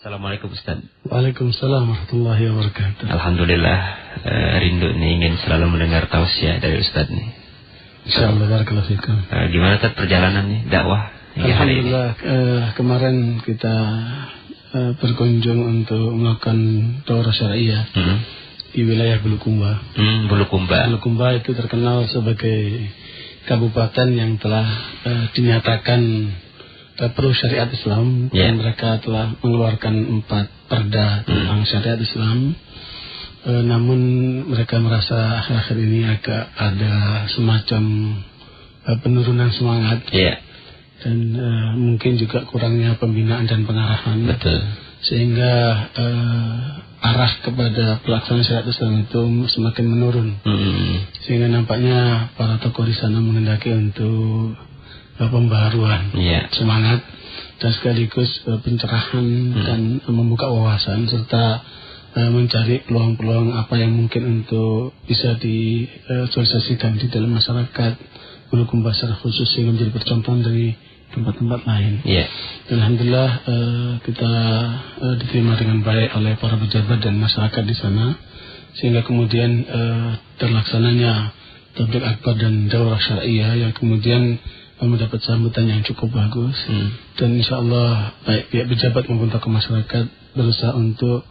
Assalamualaikum Ustaz. Waalaikumsalam warahmatullahi wabarakatuh. Alhamdulillah, rindu nih ingin selalu mendengar tausiah dari Ustaz nih. Insyaallah, barakallahu fikum. Gimana Ustaz perjalanan nih dakwah hingga hari ini? Alhamdulillah, kemarin kita berkunjung untuk melakukan daurah syariah di wilayah Bulukumba. Bulukumba. Bulukumba itu terkenal sebagai kabupaten yang telah dinyatakan perlu syariat Islam, dan mereka telah mengeluarkan 4 perda tentang syariat Islam. Namun mereka merasa akhir-akhir ini agak ada semacam penurunan semangat, dan mungkin juga kurangnya pembinaan dan pengarahan. Betul. Sehingga arah kepada pelaksanaan syariat Islam itu semakin menurun. Sehingga nampaknya para tokoh di sana menghendaki untuk pembaharuan semangat dan sekaligus pencerahan dan membuka wawasan serta mencari peluang-peluang apa yang mungkin untuk bisa disosialisasikan di dalam masyarakat Bulukumba secara khusus sehingga menjadi percontohan dari tempat-tempat lain. Dan alhamdulillah kita diterima dengan baik oleh para pejabat dan masyarakat di sana, sehingga kemudian terlaksananya tabligh akbar dan daurah syariah yang kemudian mendapat sambutan yang cukup bagus. Dan insyaallah baik pihak pejabat maupun tokoh masyarakat berusaha untuk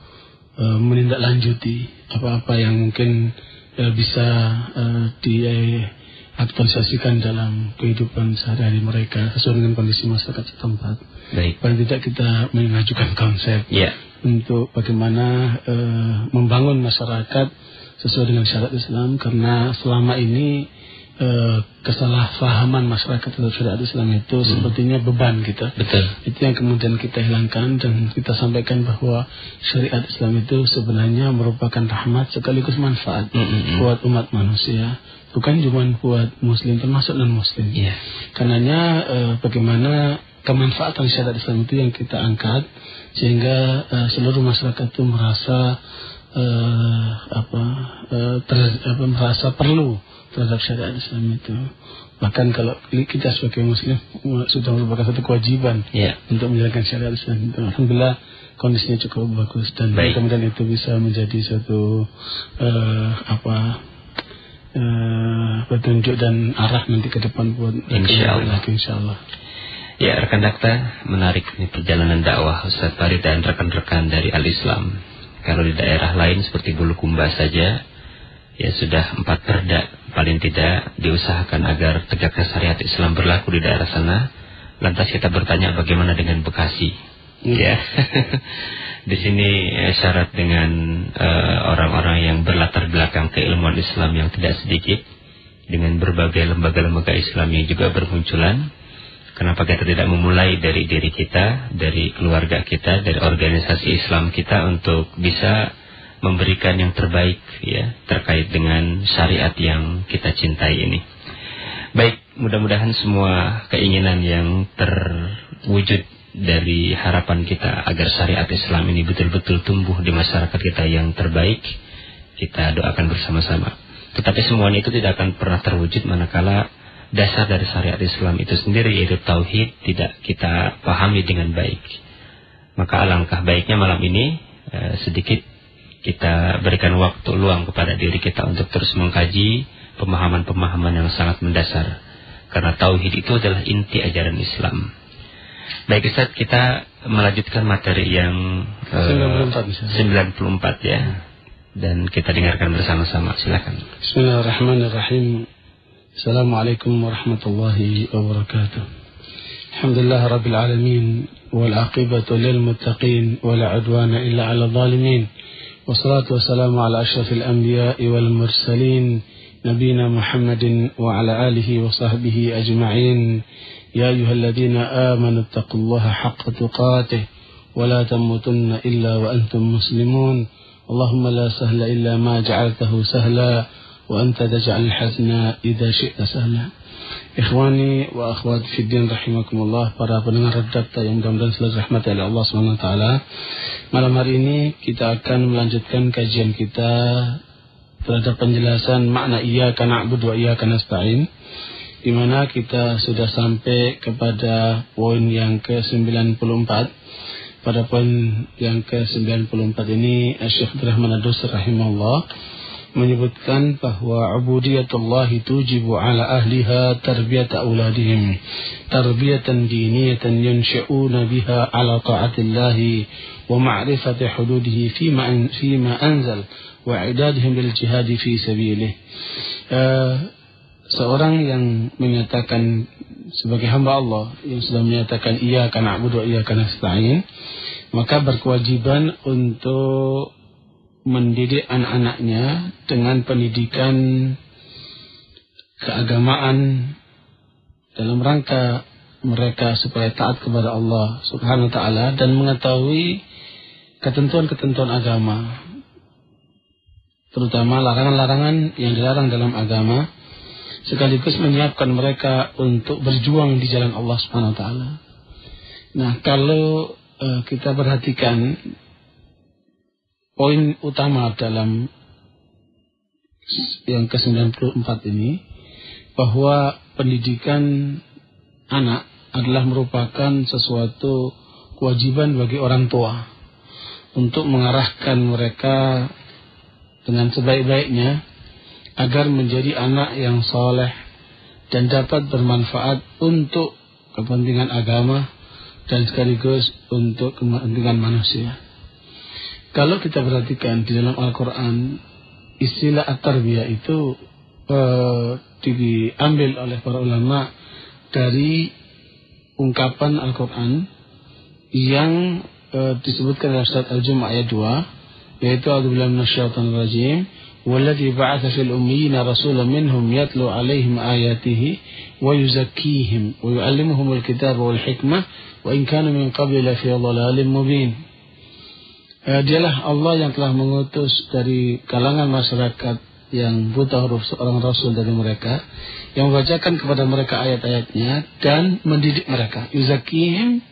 menindaklanjuti apa-apa yang mungkin bisa diaktualisasikan dalam kehidupan sehari-hari mereka sesuai dengan kondisi masyarakat setempat. Paling tidak kita mengajukan konsep untuk bagaimana membangun masyarakat sesuai dengan syariat Islam, karena selama ini kesalahpahaman masyarakat terhadap syariat Islam itu sepertinya beban kita. Itu yang kemudian kita hilangkan dan kita sampaikan bahwa syariat Islam itu sebenarnya merupakan rahmat sekaligus manfaat buat umat manusia, bukan cuma buat muslim, termasuk non muslim. Karenanya bagaimana kemanfaatan syariat Islam itu yang kita angkat sehingga seluruh masyarakat itu merasa merasa perlu terhadap syariat Islam itu. Bahkan kalau kita sebagai muslim sudah merupakan satu kewajiban untuk menjalankan syariat Islam itu. Alhamdulillah kondisinya cukup bagus dan kemudian itu bisa menjadi satu petunjuk dan arah nanti ke depan buat insyaallah. Ya, rekan dakta, menarik nih perjalanan dakwah Ustaz Farid dan rekan-rekan dari Al-Islam. Kalau di daerah lain seperti Bulukumba saja, ya sudah 4 perda paling tidak diusahakan agar tegaknya syariat Islam berlaku di daerah sana. Lantas kita bertanya bagaimana dengan Bekasi? Di sini syarat dengan orang-orang yang berlatar belakang keilmuan Islam yang tidak sedikit, dengan berbagai lembaga-lembaga Islam yang juga bermunculan. Kenapa kita tidak memulai dari diri kita, dari keluarga kita, dari organisasi Islam kita untuk bisa memberikan yang terbaik terkait dengan syariat yang kita cintai ini. Baik, mudah-mudahan semua keinginan yang terwujud dari harapan kita agar syariat Islam ini betul-betul tumbuh di masyarakat kita yang terbaik, kita doakan bersama-sama. Tetapi semuanya itu tidak akan pernah terwujud manakala dasar dari syariat Islam itu sendiri, yaitu tauhid, tidak kita pahami dengan baik. Maka alangkah baiknya malam ini sedikit kita berikan waktu luang kepada diri kita untuk terus mengkaji pemahaman-pemahaman yang sangat mendasar, karena tauhid itu adalah inti ajaran Islam. Baik Ustaz, kita melanjutkan materi yang 94 dan kita dengarkan bersama-sama. Silakan. Bismillahirrahmanirrahim. Assalamualaikum warahmatullahi wabarakatuh. Alhamdulillah rabbil alamin, wal aqibatu lil muttaqin, wala udwana illa 'alal zalimin. Wassalatu wassalamu ala asyrafil anbiya'i wal mursalin, nabiyina Muhammadin wa ala alihi wa sahbihi ajma'in. Ya ayyuhalladzina amanu taqullaha haqqa tuqatih wa la tamutunna illa wa antum muslimun. Allahumma la sahla illa ma ja'altahu sahla wa anta taj'al hazna idza syi'ta sahla. Ikhwani wa akhwati fid din rahimakumullah, para pendengar Radakta yang mudah-mudahan selalu dirahmati oleh Allah Subhanahu wa taala. Malam hari ini kita akan melanjutkan kajian kita terhadap penjelasan makna iyyaka na'budu wa iyyaka nasta'in, di mana kita sudah sampai kepada poin yang ke-94 pada poin yang ke-94 ini Syekh Abdurrahman Ad-Dawsi rahimahullah menyebutkan bahwa ubudiyatullahi tujibu ala ahliha tarbiyata auladihim tarbiyatan diniyatan yunshi'una biha ala ta'atillahi wa ma'rifati hududihi fima anzal wa i'dadihim lil jihadi fi sabilih. Seorang yang menyatakan sebagai hamba Allah yang sudah menyatakan iyyaka na'budu wa iyyaka nasta'in, maka berkewajiban untuk mendidik anak-anaknya dengan pendidikan keagamaan dalam rangka mereka supaya taat kepada Allah Subhanahu wa taala dan mengetahui ketentuan-ketentuan agama, terutama larangan-larangan yang dilarang dalam agama, sekaligus menyiapkan mereka untuk berjuang di jalan Allah Subhanahu wa taala. Nah, kalau kita perhatikan poin utama dalam yang ke-94 ini, bahwa pendidikan anak adalah merupakan sesuatu kewajiban bagi orang tua untuk mengarahkan mereka dengan sebaik-baiknya agar menjadi anak yang soleh dan dapat bermanfaat untuk kepentingan agama dan sekaligus untuk kepentingan manusia. Kalau kita perhatikan di dalam Al-Quran, istilah at-tarbiyah itu diambil oleh para ulama dari ungkapan Al-Quran yang disebutkan dalam surat Al-Jumu'ah ayat 2, yaitu a'udzubillahi minasyaitonir rajim, walladzi ba'atsa fil ummiyina rasulan minhum yatlu 'alaihim ayatihi wa yuzakkihim wa yu'allimuhumul kitaba wal hikmah wa in kanu min qabli lafi dhalalin mubin. Dialah Allah yang telah mengutus dari kalangan masyarakat yang buta huruf seorang rasul dari mereka, yang membacakan kepada mereka ayat-ayatnya dan mendidik mereka. Yuzakkihim,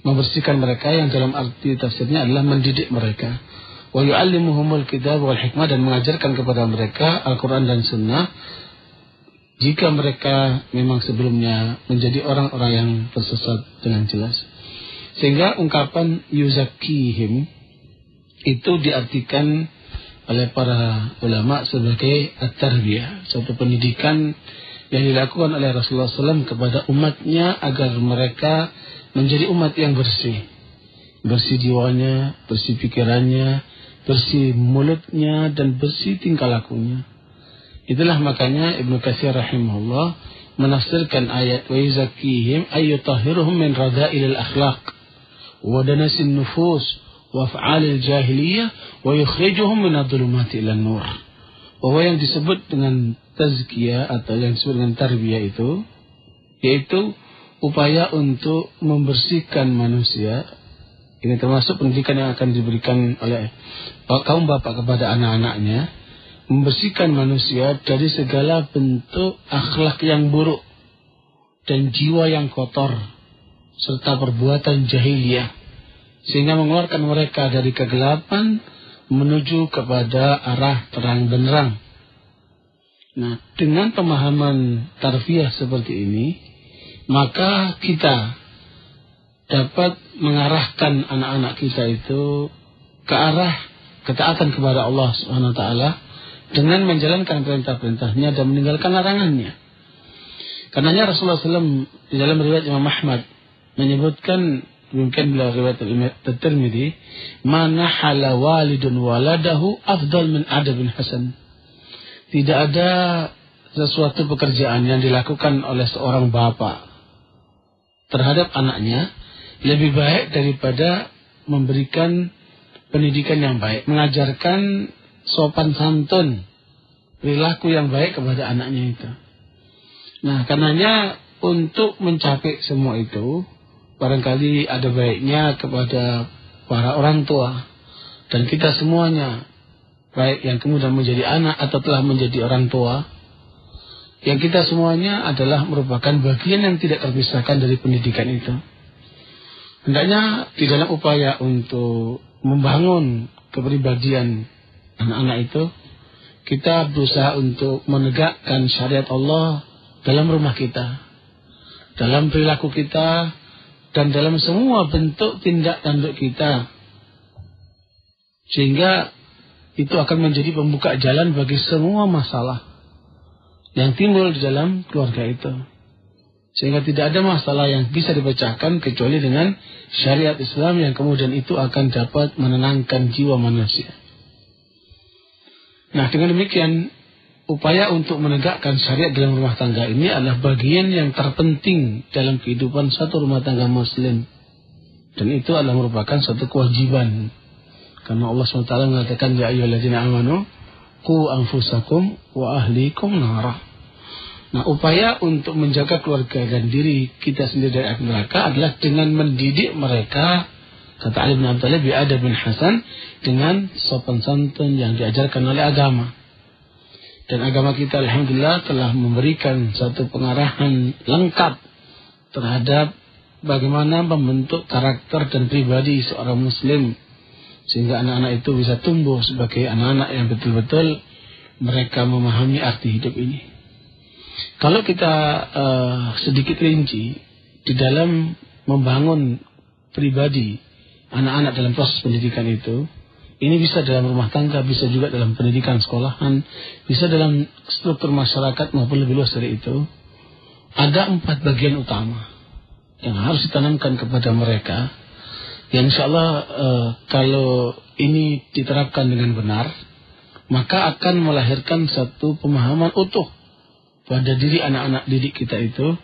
membersihkan mereka, yang dalam arti tafsirnya adalah mendidik mereka. Wa yu'allimuhumul kitab wal hikmah, dan mengajarkan kepada mereka Al-Quran dan Sunnah jika mereka memang sebelumnya menjadi orang-orang yang tersesat dengan jelas. Sehingga ungkapan yuzakkihim itu diartikan oleh para ulama sebagai at-tarbiyah, suatu pendidikan yang dilakukan oleh Rasulullah SAW kepada umatnya agar mereka menjadi umat yang bersih, bersih jiwanya, bersih pikirannya, bersih mulutnya, dan bersih tingkah lakunya. Itulah makanya Ibnu Katsir rahimahullah menafsirkan ayat wa yuzakkihim ayyutahhiruhum min radha'ilil akhlaq wa danasin nufus wa af'alil jahiliyah wa yukhrijuhum min adh-dhulumati ilan nur. Bahwa yang disebut dengan tazkiyah atau yang disebut dengan tarbiyah itu yaitu upaya untuk membersihkan manusia. Ini termasuk pendidikan yang akan diberikan oleh kaum bapak kepada anak-anaknya, membersihkan manusia dari segala bentuk akhlak yang buruk dan jiwa yang kotor serta perbuatan jahiliyah, sehingga mengeluarkan mereka dari kegelapan menuju kepada arah terang benderang. Nah, dengan pemahaman tarbiyah seperti ini, maka kita dapat mengarahkan anak-anak kita itu ke arah ketaatan kepada Allah Subhanahu wa taala dengan menjalankan perintah-perintahnya dan meninggalkan larangannya. Karenanya Rasulullah SAW di dalam riwayat Imam Ahmad menyebutkan, mungkin bila riwayat At-Tirmidzi, mana hala walidun waladahu afdal min adabin hasan. Tidak ada sesuatu pekerjaan yang dilakukan oleh seorang bapak terhadap anaknya lebih baik daripada memberikan pendidikan yang baik, mengajarkan sopan santun, perilaku yang baik kepada anaknya itu. Nah, karenanya untuk mencapai semua itu, barangkali ada baiknya kepada para orang tua dan kita semuanya, baik yang kemudian menjadi anak atau telah menjadi orang tua, yang kita semuanya adalah merupakan bagian yang tidak terpisahkan dari pendidikan itu. Hendaknya di dalam upaya untuk membangun kepribadian anak-anak itu, kita berusaha untuk menegakkan syariat Allah dalam rumah kita, dalam perilaku kita, dan dalam semua bentuk tindak tanduk kita. Sehingga itu akan menjadi pembuka jalan bagi semua masalah yang timbul di dalam keluarga itu. Sehingga tidak ada masalah yang bisa dipecahkan kecuali dengan syariat Islam yang kemudian itu akan dapat menenangkan jiwa manusia. Nah, dengan demikian, upaya untuk menegakkan syariat dalam rumah tangga ini adalah bagian yang terpenting dalam kehidupan satu rumah tangga Muslim. Dan itu adalah merupakan satu kewajiban. Karena Allah SWT mengatakan, ya ayyuhalladzina amanu qu anfusakum wa ahlikum narah. Nah, upaya untuk menjaga keluarga dan diri kita sendiri dari api neraka adalah dengan mendidik mereka, kata Ali bin Abi Thalib, bi'adab bin hasan, dengan sopan santun yang diajarkan oleh agama. Dan agama kita alhamdulillah telah memberikan satu pengarahan lengkap terhadap bagaimana membentuk karakter dan pribadi seorang muslim, sehingga anak-anak itu bisa tumbuh sebagai anak-anak yang betul-betul mereka memahami arti hidup ini. Kalau kita sedikit rinci di dalam membangun pribadi anak-anak dalam proses pendidikan itu, ini bisa dalam rumah tangga, bisa juga dalam pendidikan sekolahan, bisa dalam struktur masyarakat maupun lebih luas dari itu. Ada 4 bagian utama yang harus ditanamkan kepada mereka, yang insya Allah kalau ini diterapkan dengan benar, maka akan melahirkan satu pemahaman utuh pada diri anak-anak didik kita itu,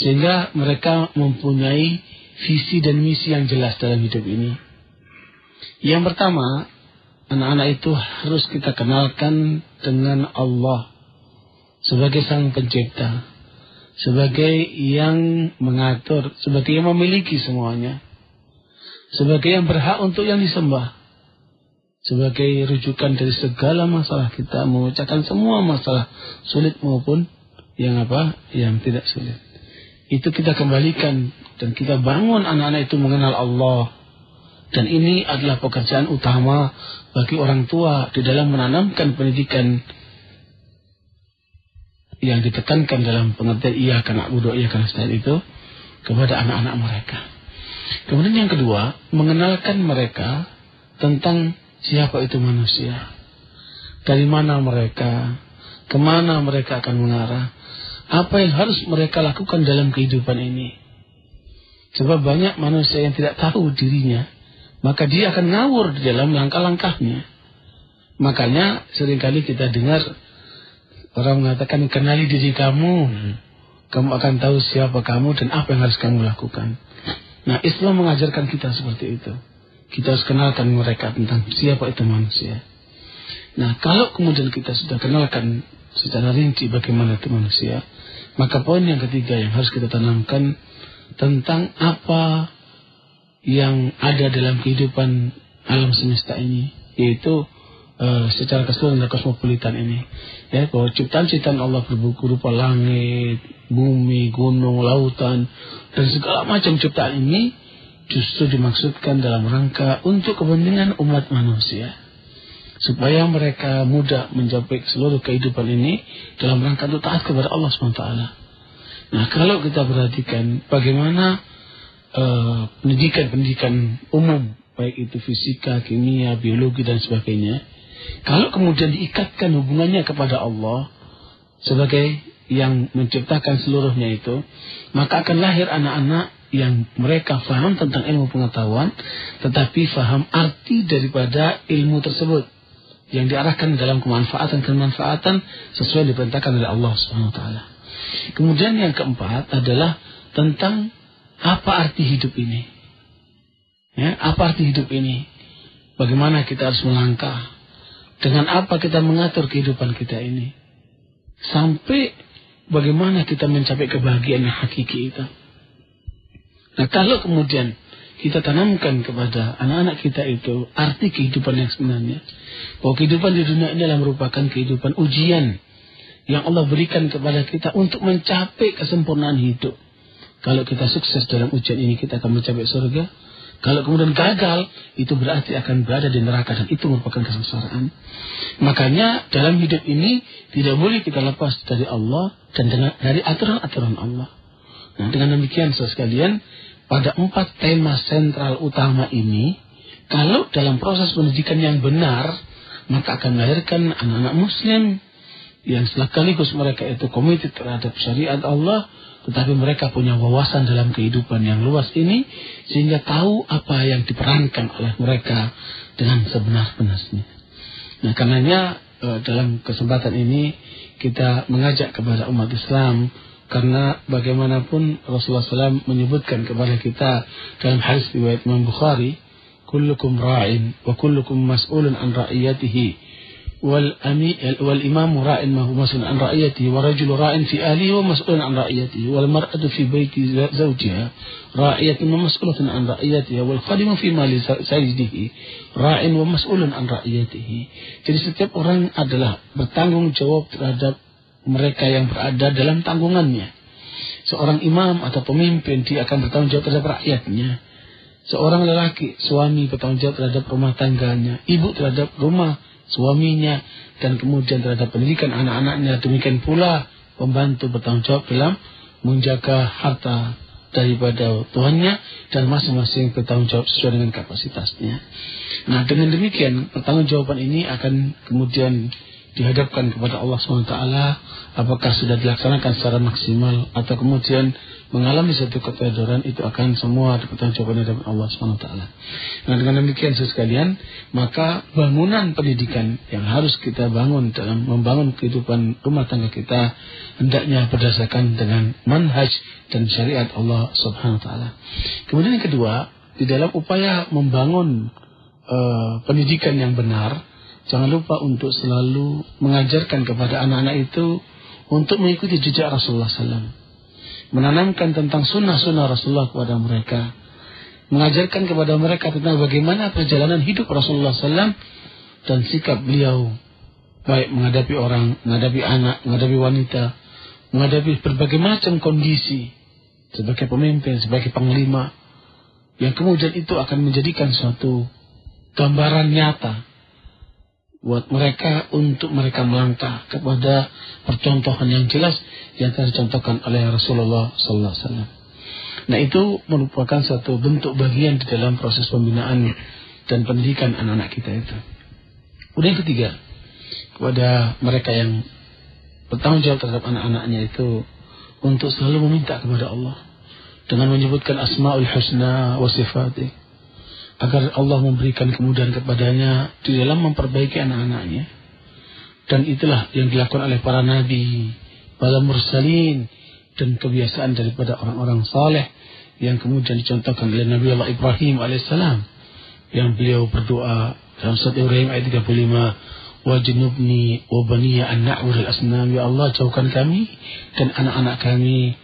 sehingga mereka mempunyai visi dan misi yang jelas dalam hidup ini. Yang pertama, anak-anak itu harus kita kenalkan dengan Allah sebagai Sang Pencipta, sebagai yang mengatur, sebagai yang memiliki semuanya, sebagai yang berhak untuk yang disembah, sebagai rujukan dari segala masalah kita, memecahkan semua masalah sulit maupun yang tidak sulit. Itu kita kembalikan dan kita bangun anak-anak itu mengenal Allah. Dan ini adalah pekerjaan utama bagi orang tua di dalam menanamkan pendidikan yang ditekankan dalam pengertian iyyaka na'budu wa iyyaka nasta'in itu kepada anak-anak mereka. Kemudian yang kedua, mengenalkan mereka tentang siapa itu manusia, dari mana mereka, kemana mereka akan mengarah, apa yang harus mereka lakukan dalam kehidupan ini. Sebab banyak manusia yang tidak tahu dirinya, maka dia akan ngawur di dalam langkah-langkahnya. Makanya seringkali kita dengar orang mengatakan, kenali diri kamu, kamu akan tahu siapa kamu dan apa yang harus kamu lakukan. Nah, Islam mengajarkan kita seperti itu. Kita harus kenalkan mereka tentang siapa itu manusia. Nah, kalau kemudian kita sudah kenalkan secara rinci bagaimana itu manusia, maka poin yang ketiga yang harus kita tanamkan tentang apa yang ada dalam kehidupan alam semesta ini, yaitu secara keseluruhan dan kosmopolitan ini, ya, bahwa ciptaan-ciptaan Allah berupa langit, bumi, gunung, lautan, dan segala macam ciptaan ini justru dimaksudkan dalam rangka untuk kepentingan umat manusia, supaya mereka mudah mencapai seluruh kehidupan ini dalam rangka untuk taat kepada Allah SWT. Nah, kalau kita perhatikan bagaimana pendidikan umum, baik itu fisika, kimia, biologi dan sebagainya, kalau kemudian diikatkan hubungannya kepada Allah sebagai yang menciptakan seluruhnya itu, maka akan lahir anak-anak yang mereka faham tentang ilmu pengetahuan, tetapi faham arti daripada ilmu tersebut yang diarahkan dalam kemanfaatan sesuai yang diperintahkan oleh Allah SWT. Kemudian yang keempat adalah tentang apa arti hidup ini? Ya, apa arti hidup ini? Bagaimana kita harus melangkah? Dengan apa kita mengatur kehidupan kita ini? Sampai bagaimana kita mencapai kebahagiaan yang hakiki itu? Nah, kalau kemudian kita tanamkan kepada anak-anak kita itu arti kehidupan yang sebenarnya, bahwa kehidupan di dunia ini adalah merupakan kehidupan ujian yang Allah berikan kepada kita untuk mencapai kesempurnaan hidup. Kalau kita sukses dalam ujian ini, kita akan mencapai surga. Kalau kemudian gagal, itu berarti akan berada di neraka, dan itu merupakan kesengsaraan. Makanya dalam hidup ini tidak boleh kita lepas dari Allah dan dari aturan-aturan Allah. Nah, dengan demikian saudara sekalian, pada 4 tema sentral utama ini, kalau dalam proses pendidikan yang benar, maka akan melahirkan anak-anak muslim yang sekaligus mereka itu komited terhadap syariat Allah, tetapi mereka punya wawasan dalam kehidupan yang luas ini, sehingga tahu apa yang diperankan oleh mereka dengan sebenar-benarnya. Nah, karenanya dalam kesempatan ini kita mengajak kepada umat Islam, karena bagaimanapun Rasulullah SAW menyebutkan kepada kita dalam hadis riwayat Imam Bukhari, kullukum ra'in wa kullukum mas'ulun an ra'iyatihi wal imamu ra'in ma huwa mas'ulun an ra'iyatihi wa rajulu ra'in fi ahlihi wa mas'ulun an ra'iyatihi wal mar'atu fi baiti zawjiha ra'iyatun wa mas'ulatun an ra'iyatiha wal khadimu fi mali sayyidihi ra'in wa mas'ulun an ra'iyatihi. Jadi setiap orang adalah bertanggung jawab terhadap mereka yang berada dalam tanggungannya. Seorang imam atau pemimpin, dia akan bertanggung jawab terhadap rakyatnya. Seorang lelaki, suami, bertanggung jawab terhadap rumah tangganya, ibu terhadap rumah suaminya, dan kemudian terhadap pendidikan anak-anaknya. Demikian pula pembantu bertanggung jawab dalam menjaga harta daripada tuannya, dan masing-masing bertanggung jawab sesuai dengan kapasitasnya. Nah, dengan demikian pertanggungjawaban ini akan kemudian dihadapkan kepada Allah SWT, apakah sudah dilaksanakan secara maksimal atau kemudian mengalami satu ketedoran, itu akan semua dipertanggungjawabkan dari Allah SWT. Nah, dengan demikian sekalian, maka bangunan pendidikan yang harus kita bangun dalam membangun kehidupan rumah tangga kita hendaknya berdasarkan dengan manhaj dan syariat Allah SWT. Kemudian yang kedua, di dalam upaya membangun pendidikan yang benar, jangan lupa untuk selalu mengajarkan kepada anak-anak itu untuk mengikuti jejak Rasulullah SAW. Menanamkan tentang sunnah-sunnah Rasulullah kepada mereka. Mengajarkan kepada mereka tentang bagaimana perjalanan hidup Rasulullah SAW dan sikap beliau. Baik menghadapi orang, menghadapi anak, menghadapi wanita, menghadapi berbagai macam kondisi. Sebagai pemimpin, sebagai panglima. Yang kemudian itu akan menjadikan suatu gambaran nyata buat mereka untuk mereka melangkah kepada percontohan yang jelas yang telah dicontohkan oleh Rasulullah SAW. Nah, itu merupakan satu bentuk bagian di dalam proses pembinaan dan pendidikan anak-anak kita itu. Kemudian yang ketiga, kepada mereka yang bertanggung jawab terhadap anak-anaknya itu untuk selalu meminta kepada Allah dengan menyebutkan Asma'ul Husna wa Sifatih, agar Allah memberikan kemudahan kepadanya di dalam memperbaiki anak-anaknya. Dan itulah yang dilakukan oleh para nabi, para mursalin, dan kebiasaan daripada orang-orang saleh yang kemudian dicontohkan oleh Nabi Allah Ibrahim alaihissalam, yang beliau berdoa dalam surat Ibrahim ayat 35, wajnubni wa baniya an na'bud al-asnam, ya Allah, jauhkan kami dan anak-anak kami,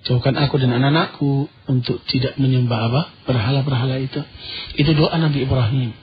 jauhkan aku dan anak-anakku untuk tidak menyembah berhala-berhala itu. Itu doa Nabi Ibrahim.